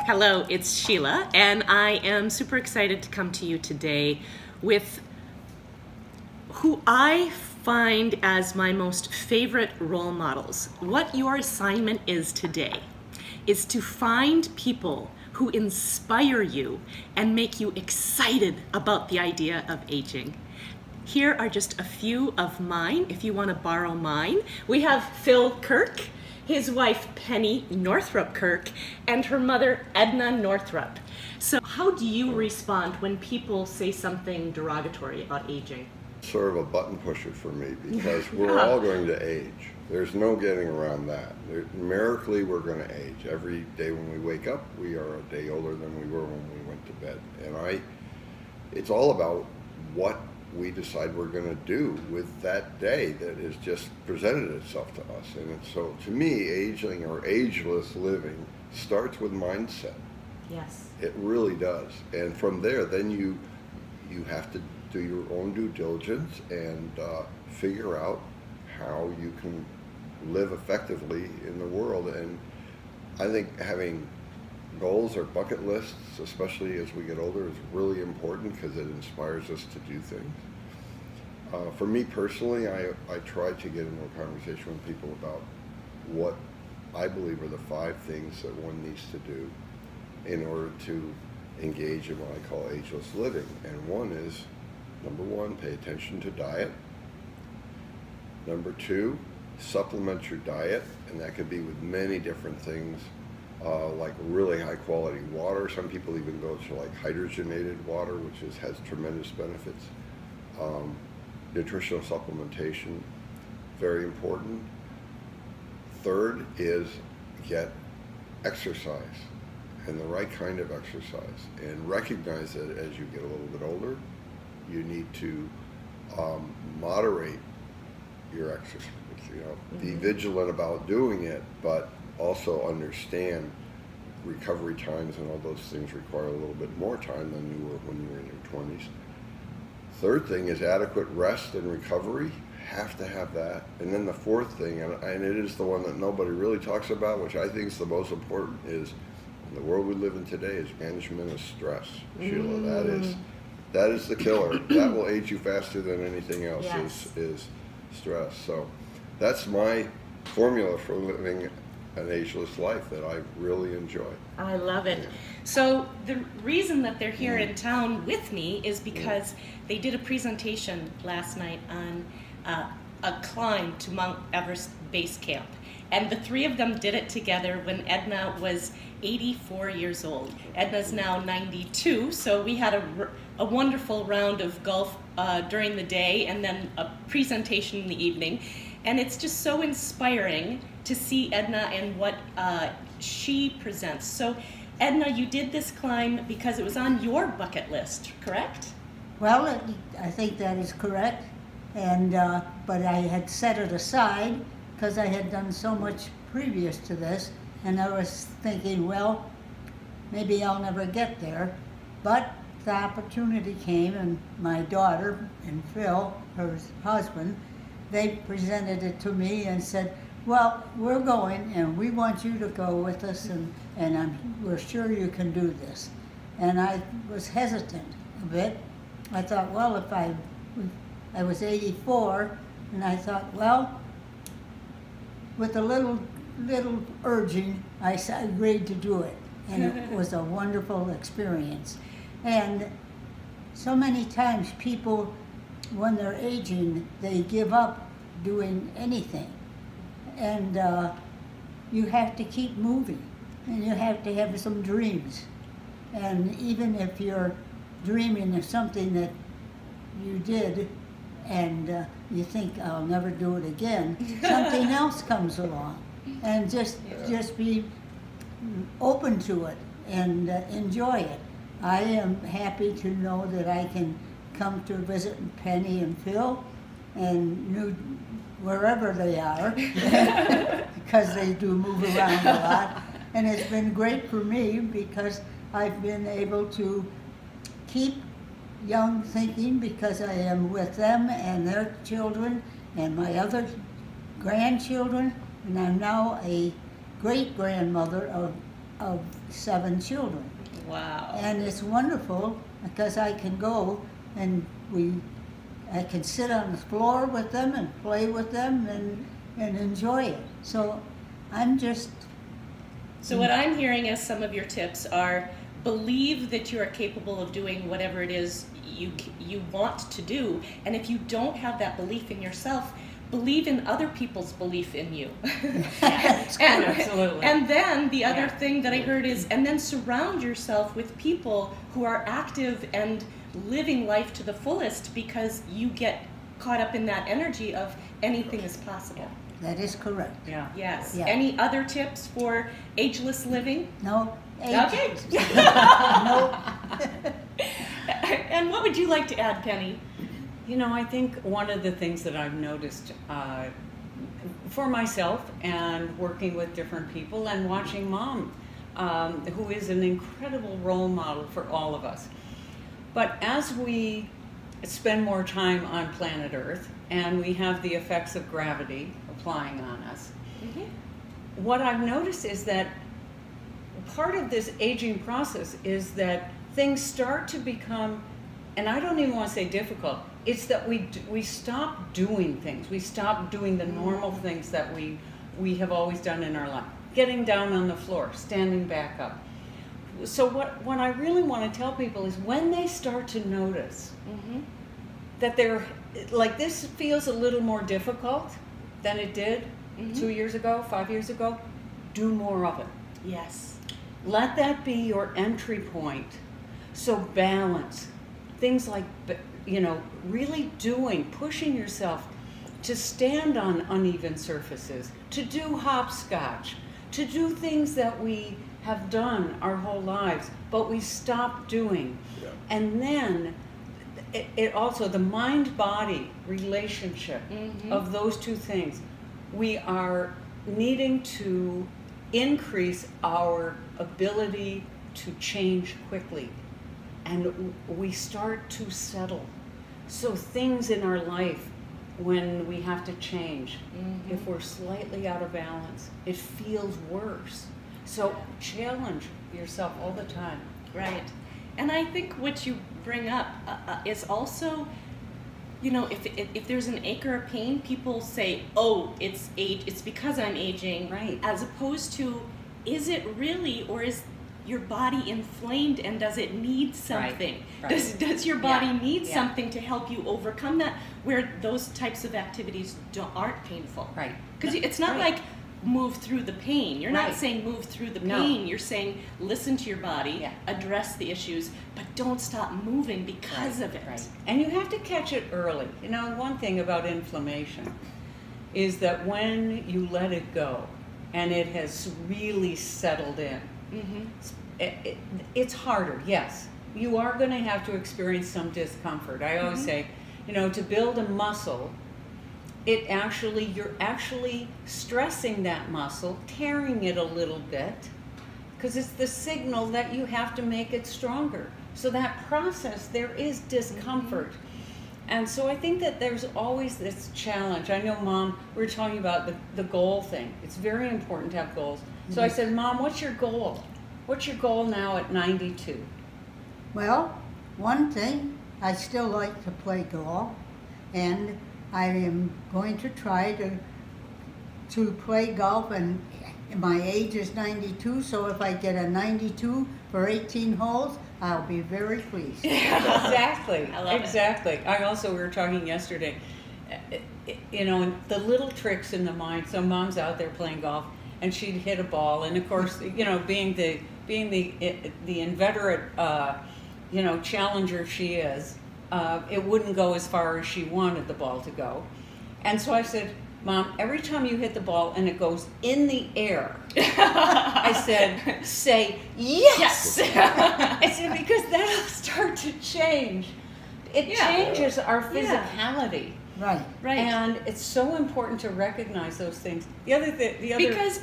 Hello, it's Sheila, and I am super excited to come to you today with who I find as my most favorite role models. What your assignment is today is to find people who inspire you and make you excited about the idea of aging. Here are just a few of mine, if you want to borrow mine. We have Phil Kirk, his wife Penny Northrup Kirk, and her mother Edna Northrup. So how do you respond when people say something derogatory about aging? Sort of a button pusher for me, because we're all going to age. There's no getting around that. Numerically, we're going to age. Every day when we wake up, we are a day older than we were when we went to bed. And it's all about what we decide we're going to do with that day that has just presented itself to us. And so to me, aging or ageless living starts with mindset. Yes. It really does. And from there, then you have to do your own due diligence and figure out how you can live effectively in the world. And I think having goals or bucket lists, especially as we get older, is really important because it inspires us to do things. For me personally, I try to get into a conversation with people about what I believe are the 5 things that one needs to do in order to engage in what I call ageless living. And one is, number 1, pay attention to diet. Number 2, supplement your diet, and that could be with many different things, like really high quality water. Some people even go to like hydrogenated water, which has tremendous benefits. Nutritional supplementation, very important. Third is get exercise, and the right kind of exercise, and recognize that as you get a little bit older, you need to moderate your exercise. Be vigilant about doing it, but also understand recovery times and all those things require a little bit more time than you were when you were in your 20s. Third thing is adequate rest and recovery. Have to have that. And then the fourth thing, and it is the one that nobody really talks about, which I think is the most important, is in the world we live in today, is management of stress. Sheila, that is the killer. That will age you faster than anything else. Yes. is stress. So that's my formula for living an ageless life that I really enjoy. I love it. So the reason that they're here in town with me is because they did a presentation last night on a climb to Mount Everest Base Camp. And the 3 of them did it together when Edna was 84 years old. Edna's now 92, so we had a wonderful round of golf during the day and then a presentation in the evening. And it's just so inspiring to see Edna and what she presents. So Edna, you did this climb because it was on your bucket list, correct? Well, I think that is correct. And but I had set it aside because I had done so much previous to this, and I was thinking, well, maybe I'll never get there. But the opportunity came, and my daughter and Phil, her husband, they presented it to me and said, well, we're going, and we want you to go with us, and we're sure you can do this. And I was hesitant a bit. I thought, well, if I was 84, and I thought, well, with a little urging, I agreed to do it, and it was a wonderful experience. And so many times people, when they're aging, they give up doing anything. And you have to keep moving, and you have to have some dreams. And even if you're dreaming of something that you did and you think, I'll never do it again, something else comes along. And just be open to it and enjoy it. I am happy to know that I can come to visit Penny and Phil and wherever they are, because they do move around a lot. And it's been great for me because I've been able to keep young thinking because I am with them and their children and my other grandchildren, and I'm now a great-grandmother of of 7 children. Wow. And it's wonderful because I can go and I can sit on the floor with them and play with them and enjoy it. So I'm just... So what I'm hearing as some of your tips are believe that you are capable of doing whatever it is you want to do. And if you don't have that belief in yourself, believe in other people's belief in you. Absolutely. And then the other thing that I heard is, and then surround yourself with people who are active and living life to the fullest, because you get caught up in that energy of anything is possible. That is correct. Yeah. Yes. Yeah. Any other tips for ageless living? No. Okay. No. And what would you like to add, Penny? You know, I think one of the things that I've noticed for myself and working with different people and watching Mom, who is an incredible role model for all of us. But as we spend more time on planet Earth and we have the effects of gravity applying on us, what I've noticed is that part of this aging process is that things start to become, and I don't even want to say difficult, it's that we stop doing things. We stop doing the normal things that we have always done in our life. Getting down on the floor, standing back up. So what I really want to tell people is when they start to notice that they're, like, this feels a little more difficult than it did 2 years ago, 5 years ago, do more of it. Yes. Let that be your entry point. So balance, things like, you know, really pushing yourself to stand on uneven surfaces, to do hopscotch, to do things that we have done our whole lives, but we stop doing. Yeah. And then it also, the mind-body relationship of those two things, we are needing to increase our ability to change quickly. And we start to settle. So things in our life, when we have to change, if we're slightly out of balance, it feels worse. So challenge yourself all the time. Right. And I think what you bring up is also, you know, if there's an ache or a pain, people say, oh, it's age, it's because I'm aging. Right. As opposed to, is it really, or is your body inflamed and does it need something? Right. Does your body need Yeah. something to help you overcome that, where those types of activities aren't painful? Right. Because it's not Right. like move through the pain. You're not Right. saying move through the No. pain. You're saying listen to your body, Yeah. address the issues, but don't stop moving because of it. Right. And you have to catch it early. You know, one thing about inflammation is that when you let it go and it has really settled in, it's harder, yes. You are going to have to experience some discomfort. I always say, you know, to build a muscle, you're actually stressing that muscle, tearing it a little bit, because it's the signal that you have to make it stronger. So that process, there is discomfort. And so I think that there's always this challenge. I know, Mom, we were talking about the goal thing. It's very important to have goals. So I said, Mom, what's your goal? What's your goal now at 92? Well, one thing, I still like to play golf, and I am going to try to play golf, and my age is 92, so if I get a 92 for 18 holes, I'll be very pleased. Exactly. I love it. Exactly. We were talking yesterday, you know, the little tricks in the mind. So Mom's out there playing golf, and she'd hit a ball, and of course, you know, being the inveterate, you know, challenger she is, it wouldn't go as far as she wanted the ball to go. And so I said, Mom, every time you hit the ball and it goes in the air, I said, say yes. I said, because that'll start to change. It changes our physicality. Right. Right. And it's so important to recognize those things. Because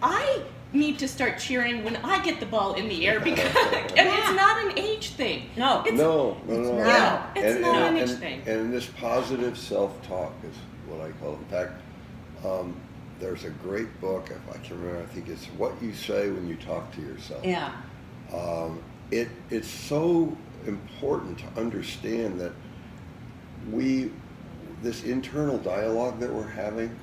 I need to start cheering when I get the ball in the air, because and it's not an age thing. No. It's, No. Yeah, it's not an age thing. And this positive self-talk is what I call it. In fact, there's a great book, if I can remember, I think it's What You Say When You Talk to Yourself. Yeah. It's so important to understand that this internal dialogue that we're having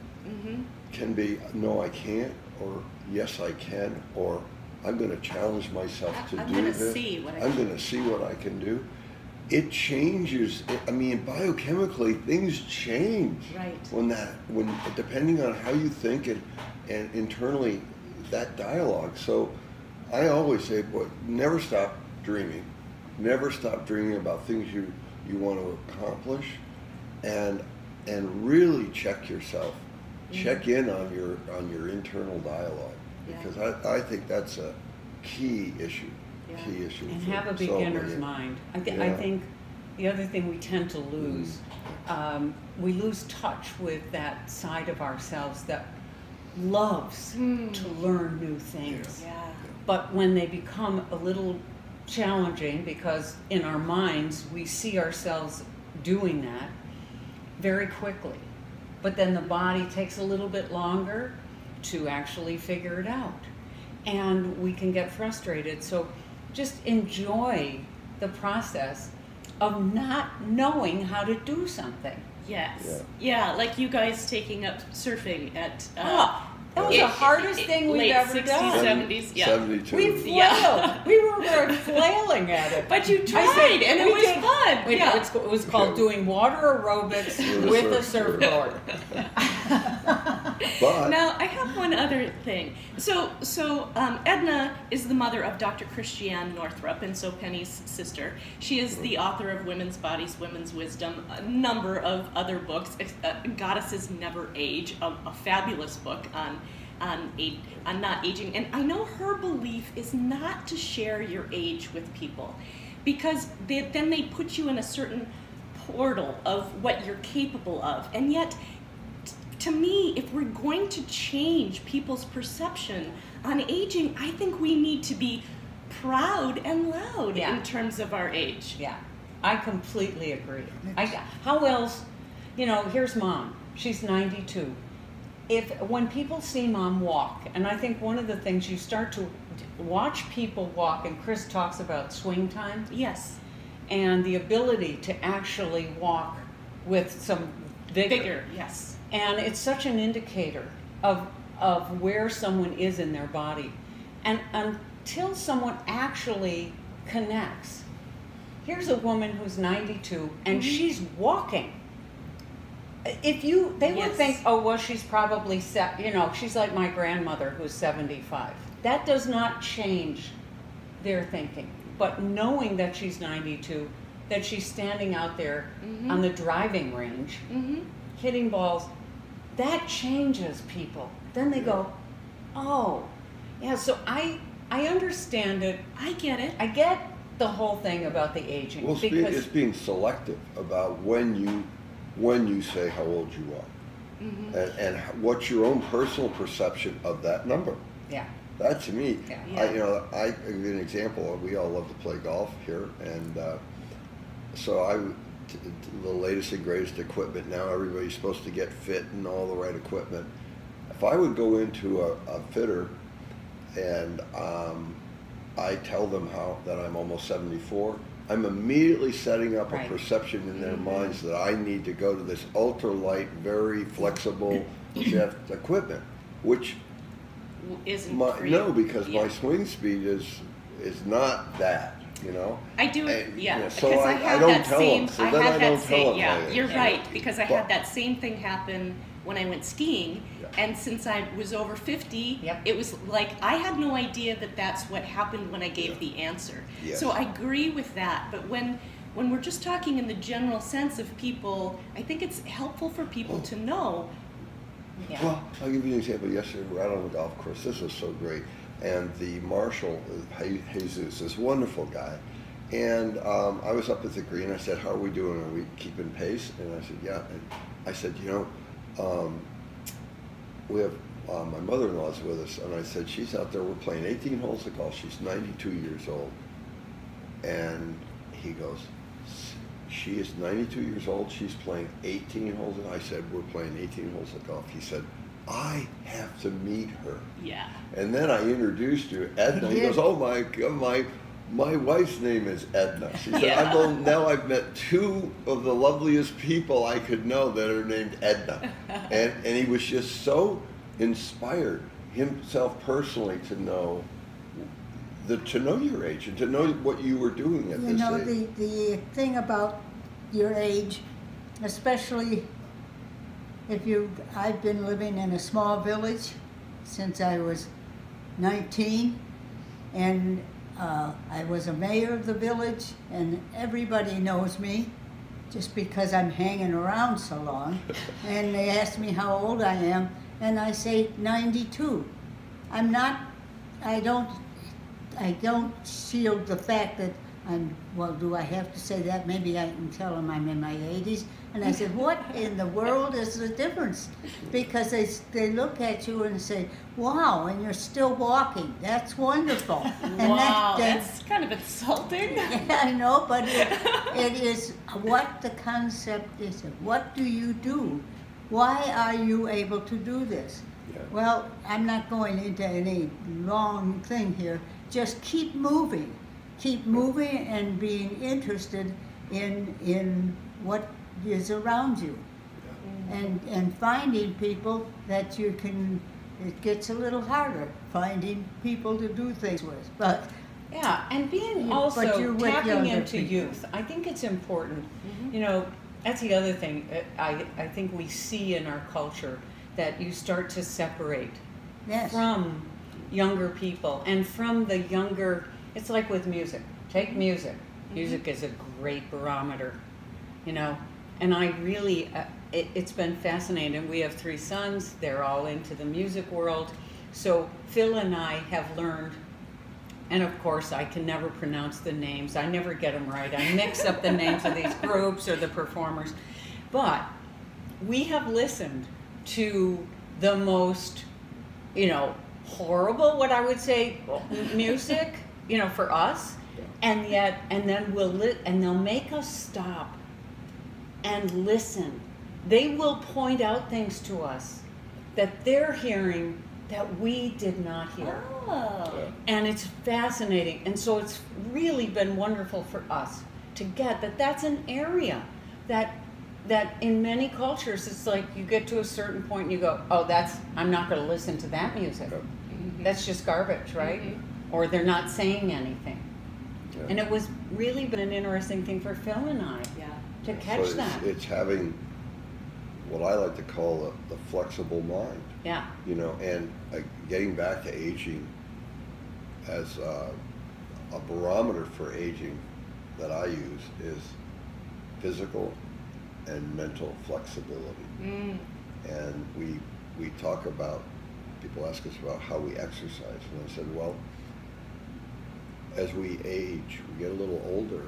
can be, no, I can't, or yes, I can, or I'm going to challenge myself to I'm do gonna this. see what I I'm can going to see what I can do. It changes. I mean, biochemically, things change. Right. When depending on how you think and internally, that dialogue. So I always say, boy, never stop dreaming. Never stop dreaming about things you want to accomplish, and really check yourself. Check in on your internal dialogue, because I think that's a key issue. Yeah. Key issue. And for have a so beginner's many. mind. I Yeah. think the other thing we tend to lose, we lose touch with that side of ourselves that loves to learn new things. Yeah. But when they become a little challenging, because in our minds we see ourselves doing that very quickly, but then the body takes a little bit longer to actually figure it out, and we can get frustrated. So just enjoy the process of not knowing how to do something. Yes. Yeah, like you guys taking up surfing at That was the hardest thing we've late ever 60s, done. 70s. Yeah. 72. We flailed. Yeah. We were flailing at it. But you I tried, said, and it we was did- fun. Wait, Yeah. it was called doing water aerobics with a surfboard. But Now, I have one other thing. So Edna is the mother of Dr. Christiane Northrup, and so Penny's sister. She is the author of Women's Bodies, Women's Wisdom, a number of other books. Goddesses Never Age, a fabulous book on not aging. And I know her belief is not to share your age with people, because then they put you in a certain portal of what you're capable of. And yet, to me, if we're going to change people's perception on aging, I think we need to be proud and loud in terms of our age. Yeah, I completely agree. How else, here's Mom. She's 92. When people see Mom walk, and I think one of the things, you start to watch people walk, and Chris talks about swing time. Yes. And the ability to actually walk with some vigor. Yes. And it's such an indicator of where someone is in their body. And until someone actually connects, here's a woman who's 92 and she's walking. They would think, oh, well, she's probably, she's like my grandmother who's 75. That does not change their thinking. But knowing that she's 92, that she's standing out there on the driving range, hitting balls, that changes people. Then they go, oh, yeah, so I understand it. I get it. I get the whole thing about the aging. well, because it's being selective about when you say how old you are, and what's your own personal perception of that number. yeah. That to me, Yeah. I give you an example. We all love to play golf here, and so the latest and greatest equipment now. Everybody's supposed to get fit and all the right equipment. If I would go into a fitter and I tell them that I'm almost 74, I'm immediately setting up a perception in their minds that I need to go to this ultralight, very flexible shift equipment, which Isn't no, because my swing speed is not that. I do, so because I I had don't that tell same. them. So I then had I that don't tell same. them Yeah, my age. you're right, because I But- had that same thing happen when I went skiing, and since I was over 50, it was like I had no idea that that's what happened when I gave the answer. Yes. So I agree with that, but when we're just talking in the general sense of people, I think it's helpful for people to know. Yeah. Well, I'll give you an example. Yesterday, we were out on the golf course. This was so great. And the marshal, Jesus, this wonderful guy. And I was up at the green. I said, how are we doing? Are we keeping pace? And I said, yeah. And I said, we have, my mother-in-law's with us. And I said, she's out there. We're playing 18 holes of golf. She's 92 years old. And he goes, she is 92 years old. She's playing 18 holes. And I said, we're playing 18 holes of golf. He said, I have to meet her. Yeah. And then I introduced you, Edna. He goes, oh my God, my wife's name is Edna. She said, Yeah. now I've met two of the loveliest people I could know that are named Edna. And he was just so inspired himself personally to know your age and to know what you were doing at this age. The thing about your age, especially I've been living in a small village since I was 19, and I was a mayor of the village, and everybody knows me just because I'm hanging around so long. And they ask me how old I am, and I say 92. I don't shield the fact that do I have to say that? Maybe I can tell them I'm in my 80s. And I said, what in the world is the difference? Because they look at you and say, wow, and you're still walking. That's wonderful. And Wow, that's kind of insulting. Yeah, I know, but it is what the concept is. What do you do? Why are you able to do this? Yeah. Well, I'm not going into any long thing here. Just keep moving. Keep moving and being interested in what is around you. And finding people that you can, it gets a little harder, finding people to do things with. But Yeah, and being But also you're with tapping younger into people. youth. I think it's important. You know, that's the other thing I think we see in our culture, that you start to separate yes, from younger people and from the younger. It's like with music. Take music. Music is a great barometer, you know. And I really, it's been fascinating. We have 3 sons. They're all into the music world. So Phil and I have learned, and of course I can never pronounce the names. I never get them right. I mix up the names of these groups or the performers. But we have listened to the most, you know, horrible, what I would say, music, you know, for us. And then they'll make us stop and listen. They will point out things to us that they're hearing that we did not hear. Oh. Yeah. And it's fascinating. And so it's really been wonderful for us to get that that's an area that in many cultures, it's like you get to a certain point and you go, oh, I'm not going to listen to that music. That's just garbage, right? Or they're not saying anything. Yeah. And it was really been an interesting thing for Phil and I to catch So that. it's having what I like to call the flexible mind. Yeah. You know, and getting back to aging as a barometer for aging that I use is physical and mental flexibility. And we talk about, people ask us about how we exercise, and I said, well, as we age, we get a little older,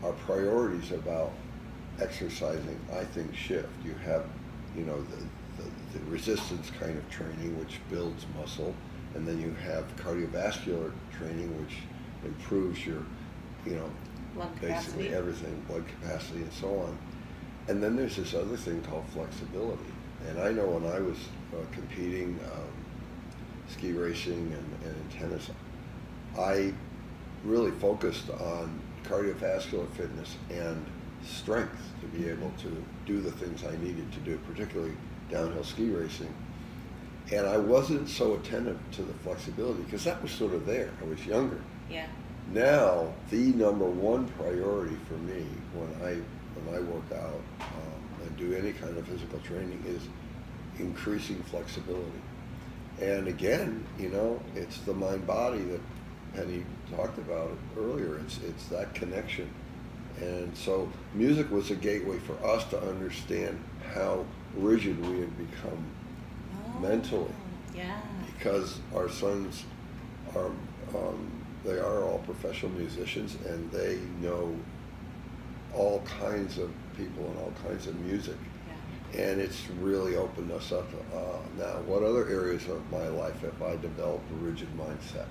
our priorities about exercising, I think, shift. You have, you know, the resistance kind of training, which builds muscle, and then you have cardiovascular training, which improves your, you know, Lung basically capacity. everything, blood capacity and so on. And then there's this other thing called flexibility. And I know when I was competing, ski racing and in tennis, I really focused on cardiovascular fitness and strength to be able to do the things I needed to do, particularly downhill ski racing. And I wasn't so attentive to the flexibility because that was sort of there. I was younger. Yeah. Now, the number one priority for me when I work out and do any kind of physical training is increasing flexibility. And again, you know, it's the mind-body that Penny talked about earlier. It's that connection. And so music was a gateway for us to understand how rigid we had become mentally. Yeah. Because our sons are, they are all professional musicians, and they know all kinds of people and all kinds of music. Yeah. And it's really opened us up. Now, what other areas of my life have I developed a rigid mindset?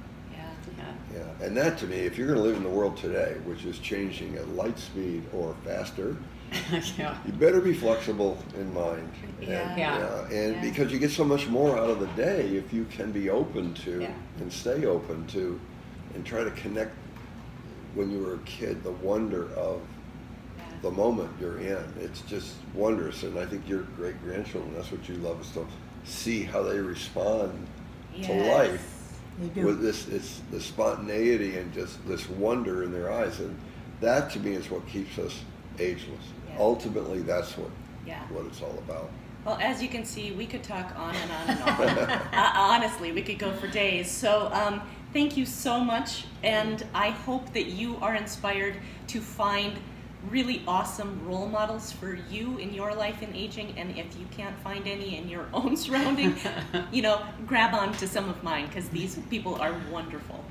Yeah, and that to me, if you're going to live in the world today, which is changing at light speed or faster, Yeah. You better be flexible in mind. Yeah. And Yeah. because you get so much more out of the day if you can be open to Yeah. and stay open to and try to connect when you were a kid, the wonder of the moment you're in. It's just wondrous. And I think your great grandchildren, that's what you love, is to see how they respond to life. They do. With it's the spontaneity and just this wonder in their eyes, and that to me is what keeps us ageless. Yeah. Ultimately, that's what Yeah. it's all about. Well, as you can see, we could talk on and on and on. Honestly, we could go for days. So thank you so much, and I hope that you are inspired to find really awesome role models for you in your life in aging, and if you can't find any in your own surrounding, grab on to some of mine, because these people are wonderful.